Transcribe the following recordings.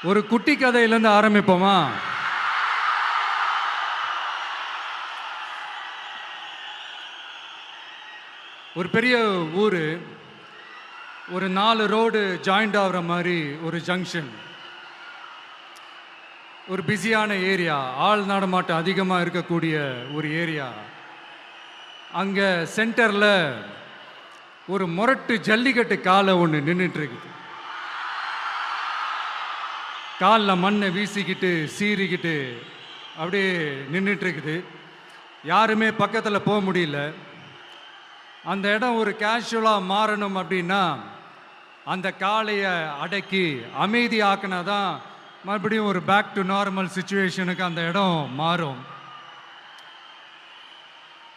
ஒரு குட்டி கதையிலேருந்து ஆரம்பிப்போமா? ஒரு பெரிய ஊர், ஒரு 4 ரோடு ஜாயிண்ட் ஆகிற மாதிரி ஒரு ஜங்ஷன், ஒரு பிஸியான ஏரியா, ஆள் நடமாட்டம் அதிகமாக இருக்கக்கூடிய ஒரு ஏரியா. அங்கே சென்டரில் ஒரு முரட்டு ஜல்லிக்கட்டு காலை ஒன்று நின்றுட்டு இருக்குது. காலில் மண்ணை வீசிக்கிட்டு சீறிக்கிட்டு அப்படியே நின்றுட்டு இருக்குது. யாருமே பக்கத்தில் போக முடியல. அந்த இடம் ஒரு கேஷுவலாக மாறணும் அப்படின்னா அந்த காளையை அடக்கி அமைதி ஆக்கினா தான் மறுபடியும் ஒரு பேக் டு நார்மல் சுச்சுவேஷனுக்கு அந்த இடம் மாறும்.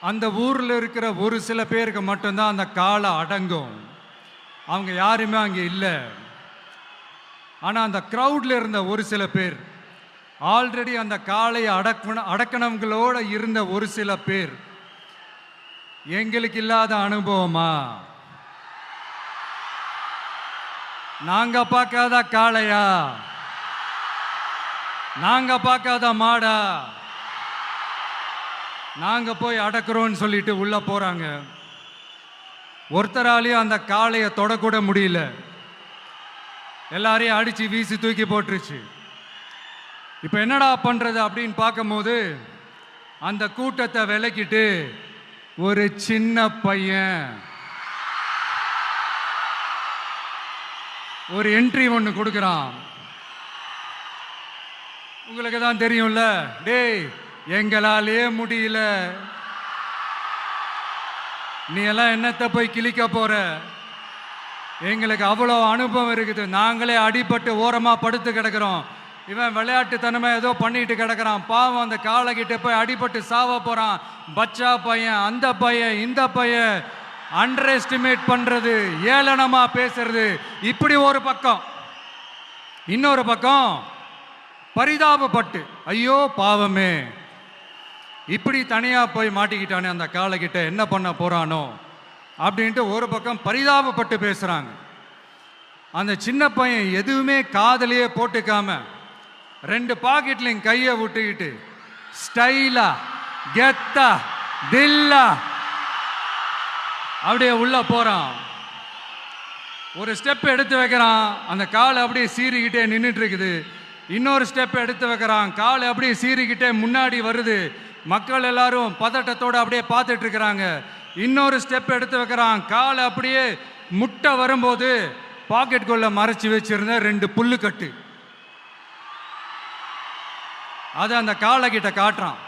அந்த ஊரில் இருக்கிற ஒரு சில பேருக்கு மட்டும்தான் அந்த காளை அடங்கும். அவங்க யாருமே அங்கே இல்லை. ஆனால் அந்த க்ரௌடில் இருந்த ஒரு சில பேர், ஆல்ரெடி அந்த காளையை அடக்கணவங்களோட இருந்த ஒரு சில பேர், எங்களுக்கு இல்லாத அனுபவமா? நாங்க பார்க்காத காளையா? நாங்க பார்க்காத மாடா? நாங்க போய் அடக்குறோம்னு சொல்லிட்டு உள்ள போறாங்க. ஒருத்தராலையும் அந்த காளையை தொடக்கூட முடியல. எல்லாரையும் அடிச்சு வீசி தூக்கி போட்டுருச்சு. இப்ப என்னடா பண்றது அப்படின்னு பார்க்கும்போது அந்த கூட்டத்தை விலக்கிட்டு ஒரு சின்ன பையன் ஒரு என்ட்ரி ஒன்று கொடுக்குறான். உங்களுக்கு தான் தெரியும்ல, டேய் எங்களாலே முடியல, நீ எல்லாம் என்னத்தை போய் கிழிக்க போற? எங்களுக்கு அவ்வளோ அனுபவம் இருக்குது, நாங்களே அடிபட்டு ஓரமா படுத்து கிடக்கிறோம். இவன் விளையாட்டுத்தனமா ஏதோ பண்ணிட்டு கிடக்கிறான், பாவம் அந்த காலை கிட்ட போய் அடிபட்டு சாவ போறான். பச்சா பையன், அந்த பையன், இந்த பையன், அண்டர் எஸ்டிமேட் பண்றது, ஏளனமா பேசுறது, இப்படி ஒரு பக்கம். இன்னொரு பக்கம் பரிதாபப்பட்டு, ஐயோ பாவமே, இப்படி தனியா போய் மாட்டிக்கிட்டானே அந்த காலை கிட்ட, என்ன பண்ண போறானோ அப்படின்ட்டு ஒரு பக்கம் பரிதாபப்பட்டு பேசுறாங்க. அந்த சின்ன பையன் எதுவுமே காதலையே போட்டுக்காம 2 பாக்கெட்லையும் கையை விட்டுக்கிட்டு ஸ்டைலா கெத்தா தில்லா அப்படியே உள்ள போறான். ஒரு ஸ்டெப் எடுத்து வைக்கிறான், அந்த காலை அப்படியே சீறிக்கிட்டே நின்றுட்டு இருக்குது. இன்னொரு ஸ்டெப் எடுத்து வைக்கிறான், காலை அப்படியே சீறிக்கிட்டே முன்னாடி வருது. மக்கள் எல்லாரும் பதட்டத்தோடு அப்படியே பார்த்துட்டு இருக்கிறாங்க. இன்னொரு ஸ்டெப் எடுத்து வைக்கிறான், காலை அப்படியே முட்டை வரும்போது பாக்கெட்டுக்குள்ள மறைச்சி வச்சிருந்த 2 புல்லுக்கட்டு அதை அந்த காலை கிட்ட காட்டுறான்.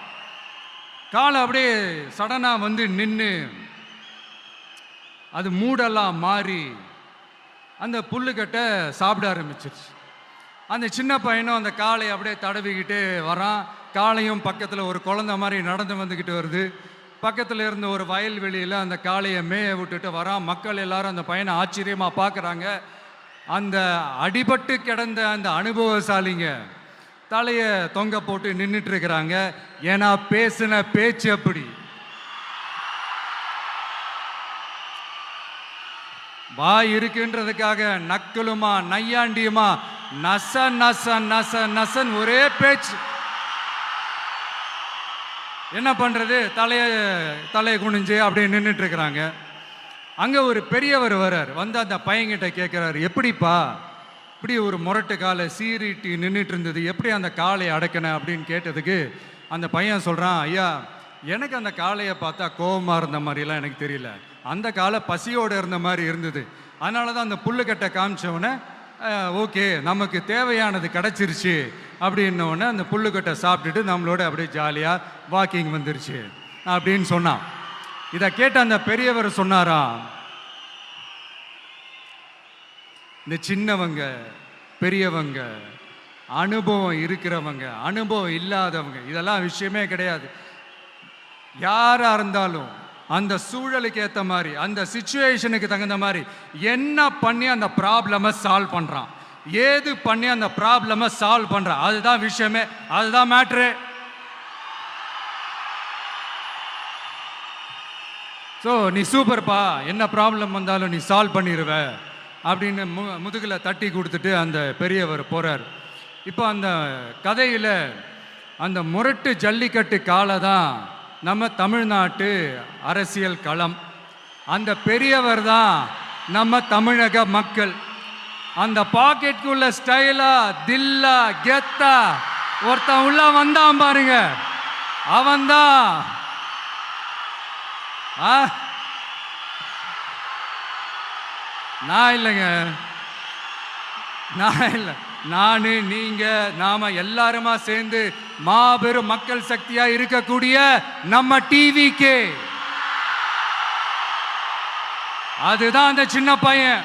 காலை அப்படியே சடனா வந்து நின்று அது மூடெல்லாம் மாறி அந்த புல்லுக்கட்டை சாப்பிட ஆரம்பிச்சிருச்சு. அந்த சின்ன பையனும் அந்த காளை அப்படியே தடவிக்கிட்டே வரான். காளையும் பக்கத்தில் ஒரு குழந்தை மாதிரி நடந்து வந்துக்கிட்டு வருது. பக்கத்தில் இருந்த ஒரு வயல்வெளியில் அந்த காளையை மேய விட்டுட்டு வரான். மக்கள் எல்லாரும் அந்த பையனை ஆச்சரியமாக பார்க்குறாங்க. அந்த அடிபட்டு கிடந்த அந்த அனுபவசாலிங்க தலையை தொங்க போட்டு நின்றுட்டு இருக்கிறாங்க. ஏன்னா பேசின பேச்சு அப்படி. வாய் இருக்குன்றதுக்காக நக்கலுமா நையாண்டியுமா நச நச நச நசன் ஒரே பேச்சு. என்ன பண்றது, தலையை குனிஞ்சு அப்படியே நின்றுட்டு இருக்கிறாங்க. அங்க ஒரு பெரியவர் வர்றார். வந்து அந்த பையன்கிட்ட கேட்கிறாரு, எப்படிப்பா இப்படி ஒரு முரட்டு காலை சீறிட்டு நின்றுட்டு இருந்தது, எப்படி அந்த காளையை அடக்கின அப்படின்னு கேட்டதுக்கு அந்த பையன் சொல்றான், ஐயா எனக்கு அந்த காளையை பார்த்தா கோபமா இருந்த மாதிரிலாம் எனக்கு தெரியல, அந்த காலை பசியோடு இருந்த மாதிரி இருந்தது. அதனால தான் அந்த புல்லுக்கட்டை காமிச்சவொடனே ஓகே நமக்கு தேவையானது கிடச்சிருச்சு அப்படின்னோடனே அந்த புல்லுக்கட்டை சாப்பிட்டுட்டு நம்மளோட அப்படியே ஜாலியாக வாக்கிங் வந்துருச்சு அப்படின்னு சொன்னான். இதை கேட்ட அந்த பெரியவர் சொன்னாராம், இந்த சின்னவங்க பெரியவங்க, அனுபவம் இருக்கிறவங்க அனுபவம் இல்லாதவங்க இதெல்லாம் விஷயமே கிடையாது. யாரா இருந்தாலும் அந்த சூழலுக்கு ஏற்ற மாதிரி, அந்த சிச்சுவேஷனுக்கு தகுந்த மாதிரி என்ன பண்ணி அந்த ப்ராப்ளமை சால்வ் பண்றான், ஏது பண்ணி அந்த ப்ராப்ளமை சால்வ் பண்றான், அதுதான் விஷயமே, அதுதான் மேட்ரு. ஸோ நீ சூப்பர்ப்பா, என்ன ப்ராப்ளம் வந்தாலும் நீ சால்வ் பண்ணிடுவ அப்படின்னு முதுகில் தட்டி கொடுத்துட்டு அந்த பெரியவர் போறார். இப்போ அந்த கதையில் அந்த முரட்டு ஜல்லிக்கட்டு காலை தான் நம்ம தமிழ்நாட்டு அரசியல் களம். அந்த பெரியவர் தான் நம்ம தமிழக மக்கள். அந்த பாக்கெட்டுக்குள்ள ஸ்டைலா தில்லா கெத்தா ஒருத்தன் உள்ள வந்தான் பாருங்க, அவன்தான் நான் இல்லைங்க, நான் இல்லை, நானு நீங்க நாம எல்லாருமா சேர்ந்து மாபெரும் மக்கள் சக்தியா இருக்கக்கூடிய நம்ம டிவிக்கு, அதுதான் அந்த சின்ன பையன்.